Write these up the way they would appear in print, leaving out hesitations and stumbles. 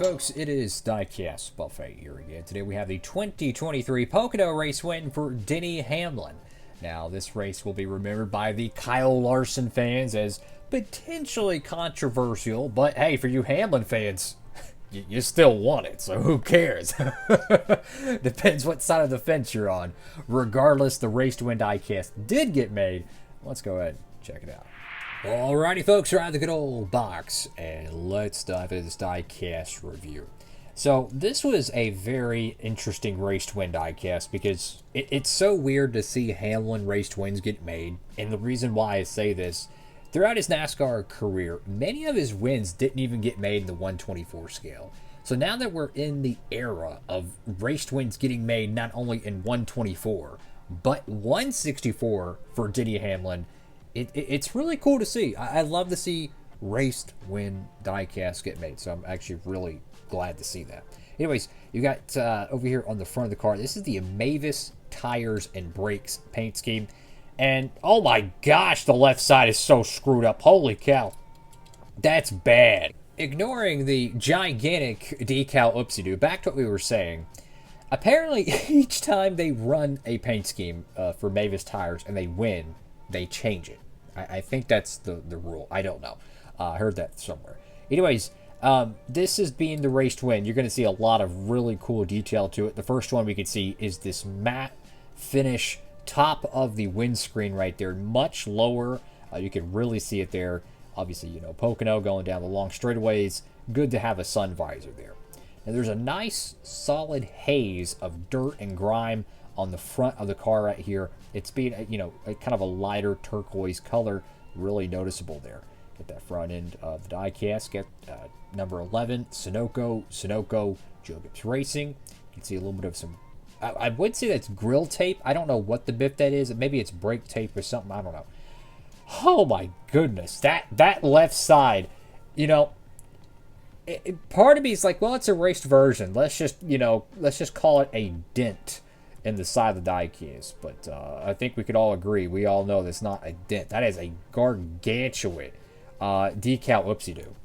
folks, it is Diecastbuffet here again. Today we have the 2023 Pocono race win for Denny Hamlin. Now, this race will be remembered by the Kyle Larson fans as potentially controversial, but hey, for you Hamlin fans, you still won it, so who cares? Depends what side of the fence you're on. Regardless, the race to win diecast did get made. Let's go ahead and check it out. Alrighty folks, we're out of the good old box, and let's dive into this diecast review. So this was a very interesting race to win diecast because it's so weird to see Hamlin race to wins get made, and the reason why I say this, throughout his NASCAR career, many of his wins didn't even get made in the 124 scale. So now that we're in the era of race to wins getting made not only in 124, but 164 for Denny Hamlin, it's really cool to see. I love to see raced win diecast get made, so I'm actually really glad to see that. Anyways, you got over here on the front of the car, this is the Mavis tires and brakes paint scheme. And oh my gosh, the left side is so screwed up. Holy cow. That's bad. Ignoring the gigantic decal oopsie-doo, back to what we were saying. Apparently, each time they run a paint scheme for Mavis tires and they win, they change it. I think that's the rule. I don't know. I heard that somewhere. Anyways, this is being the race to win. You're going to see a lot of really cool detail to it. The first one we can see is this matte finish top of the windscreen right there. Much lower. You can really see it there. Obviously, you know, Pocono going down the long straightaways. Good to have a sun visor there. And there's a nice solid haze of dirt and grime on the front of the car right here. It's being, you know, kind of a lighter turquoise color, really noticeable there. Get that front end of the diecast. Get number 11, Sunoco, Joe Gibbs Racing. You can see a little bit of some, I would say that's grill tape. I don't know what the bit that is. Maybe it's brake tape or something. I don't know. Oh my goodness, that left side, you know, part of me is like, well, it's a raced version. Let's just call it a dent in the side of the diecast. But I think we could all agree. We all know that's not a dent. That is a gargantuan decal oopsie-doo.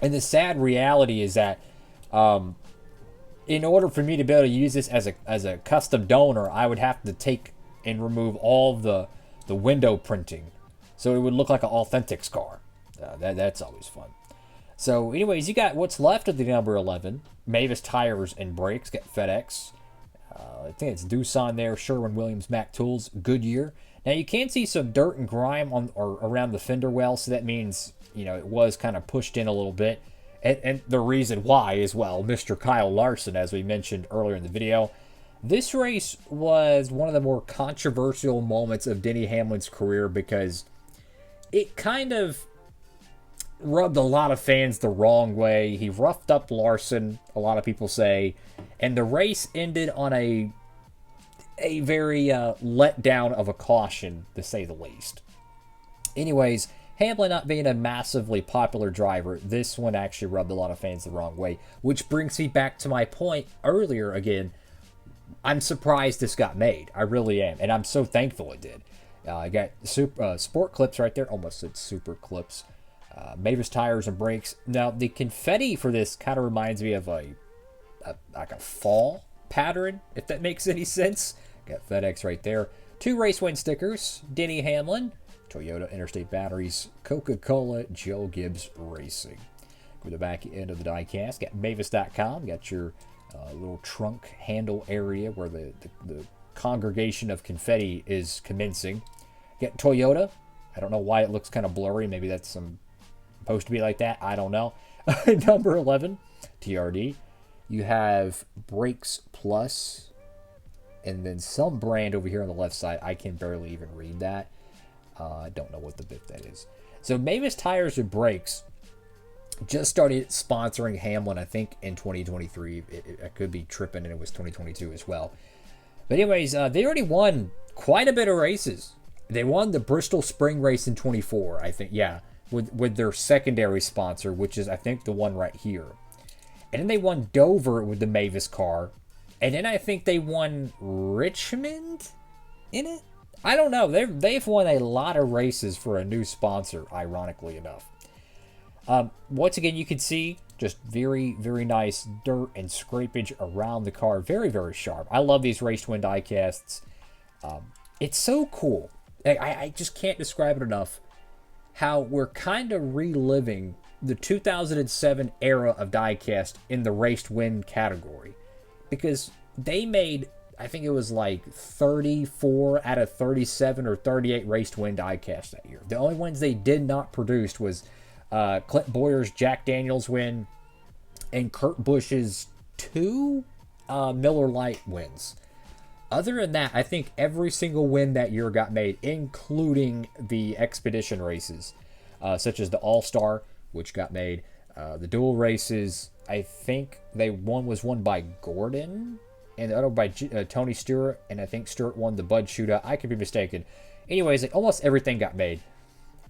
And the sad reality is that in order for me to be able to use this as a custom donor, I would have to take and remove all the window printing, so it would look like an Authentics car. That's always fun. So anyways, you got what's left of the number 11, Mavis tires and brakes. Got FedEx. I think it's Doosan there, Sherwin-Williams, Mac Tools, Goodyear. Now you can see some dirt and grime on or around the fender well, so that means, you know, it was kind of pushed in a little bit. And the reason why is, well, Mr. Kyle Larson, as we mentioned earlier in the video. This race was one of the more controversial moments of Denny Hamlin's career because it kind of rubbed a lot of fans the wrong way. He roughed up Larson, a lot of people say, and the race ended on a very letdown of a caution, to say the least. Anyways, Hamlin not being a massively popular driver, this one actually rubbed a lot of fans the wrong way, which brings me back to my point earlier again. I'm surprised this got made. I really am, and I'm so thankful it did. I got sport clips right there. Almost said super clips. Mavis tires and brakes. Now, the confetti for this kind of reminds me of like a fall pattern, if that makes any sense. Got FedEx right there. 2 race win stickers. Denny Hamlin, Toyota Interstate Batteries, Coca-Cola, Joe Gibbs Racing. Go to the back end of the diecast. Got Mavis.com. Got your little trunk handle area where the congregation of confetti is commencing. Got Toyota. I don't know why it looks kind of blurry. Maybe that's supposed to be like that. I don't know. Number 11, TRD. You have Brakes Plus, and then some brand over here on the left side. I can barely even read that. I don't know what the bit that is. So Mavis Tires and Brakes just started sponsoring Hamlin, I think, in 2023. I could be tripping, and it was 2022 as well. But anyways, they already won quite a bit of races. They won the Bristol Spring Race in 24, I think, yeah, with their secondary sponsor, which is, I think, the one right here. And then they won Dover with the Mavis car. And then I think they won Richmond in it? I don't know. They've won a lot of races for a new sponsor, ironically enough. Once again, you can see just very, very nice dirt and scrapage around the car. Very, very sharp. I love these race twin diecasts. It's so cool. I just can't describe it enough how we're kind of reliving the 2007 era of diecast in the raced win category. Because they made, I think it was like 34 out of 37 or 38 raced win diecast that year. The only ones they did not produce was Clint Boyer's Jack Daniels win and Kurt Busch's 2 Miller Lite wins. Other than that, I think every single win that year got made, including the expedition races, such as the All-Star, which got made, the dual races. I think one was won by Gordon, and the other by Tony Stewart, and I think Stewart won the Bud Shootout. I could be mistaken. Anyways, like, almost everything got made.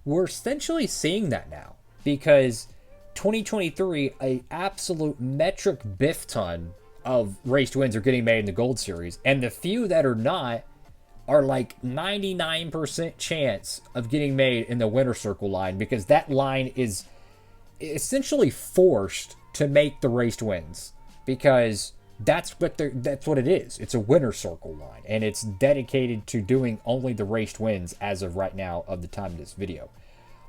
We're essentially seeing that now, because 2023, a absolute metric biff ton of raced wins are getting made in the Gold Series, and the few that are not are like 99% chance of getting made in the winner circle line, because that line is essentially forced to make the raced wins, because that's what it is. It's a winner circle line, and it's dedicated to doing only the raced wins as of right now of the time of this video.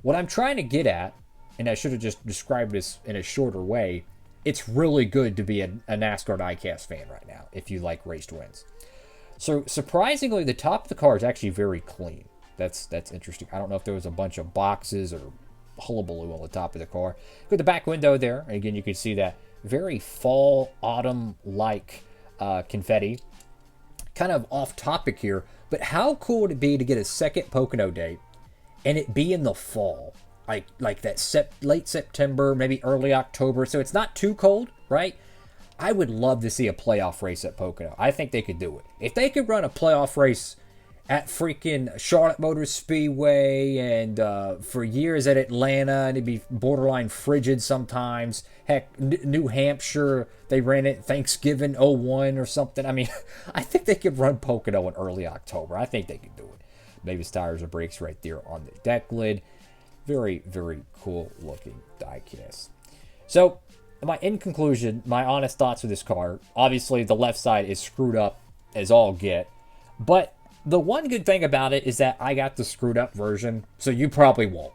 What I'm trying to get at, and I should have just described this in a shorter way, it's really good to be a NASCAR Diecast fan right now if you like raced wins. So surprisingly, the top of the car is actually very clean. That's interesting. I don't know if there was a bunch of boxes or hullabaloo on the top of the car. Go to the back window there, and again you can see that very fall autumn-like confetti. Kind of off topic here, but how cool would it be to get a second Pocono date and it be in the fall? Like that late September, maybe early October, so it's not too cold, right? I would love to see a playoff race at Pocono. I think they could do it. If they could run a playoff race at freaking Charlotte Motor Speedway and for years at Atlanta, and it'd be borderline frigid sometimes. Heck, New Hampshire, they ran it Thanksgiving '01 or something. I mean, I think they could run Pocono in early October. I think they could do it. Mavis tires and brakes right there on the deck lid. Very, very cool looking diecast. So, in conclusion, my honest thoughts of this car. Obviously, the left side is screwed up as all get. But the one good thing about it is that I got the screwed up version, so you probably won't.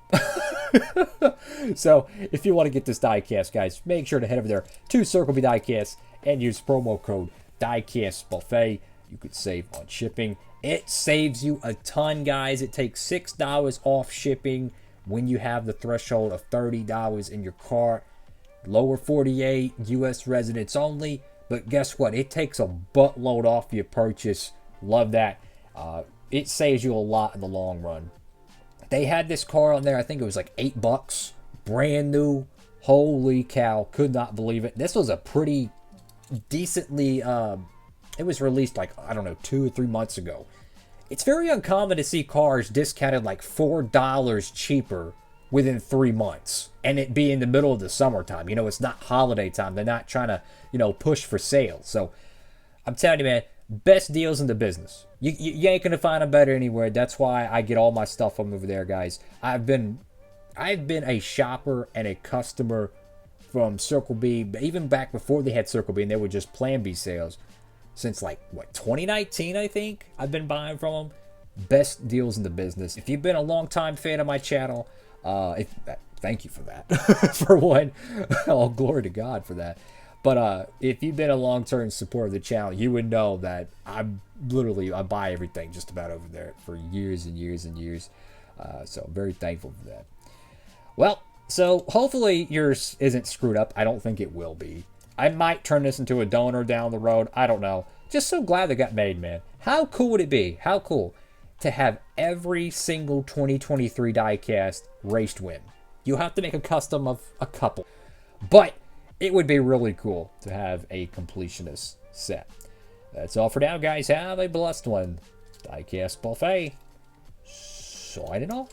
So, if you want to get this diecast, guys, make sure to head over there to Circle B Diecast and use promo code Diecastbuffet. You could save on shipping. It saves you a ton, guys. It takes $6 off shipping when you have the threshold of $30 in your cart. Lower 48, U.S. residents only. But guess what? It takes a buttload off your purchase. Love that. It saves you a lot in the long run. They had this car on there. I think it was like $8. Brand new. Holy cow. Could not believe it. This was a pretty decently... it was released like, I don't know, 2 or 3 months ago. It's very uncommon to see cars discounted like $4 cheaper within 3 months, and it be in the middle of the summertime. You know, it's not holiday time. They're not trying to, push for sales. So I'm telling you, man, best deals in the business. You ain't gonna find them better anywhere. That's why I get all my stuff from over there, guys. I've been a shopper and a customer from Circle B, even back before they had Circle B and they were just Plan B sales. Since like, 2019, I think I've been buying from them. Best deals in the business. If you've been a long-time fan of my channel, thank you for that. For one, all glory to God for that. But if you've been a long-term supporter of the channel, you would know that I buy everything just about over there for years and years and years. So I'm very thankful for that. Well, so hopefully yours isn't screwed up. I don't think it will be. I might turn this into a donor down the road. I don't know. Just so glad they got made, man. How cool would it be? How cool to have every single 2023 diecast raced win. You'll have to make a custom of a couple. But it would be really cool to have a completionist set. That's all for now, guys. Have a blessed one. Diecast Buffet. Signing off.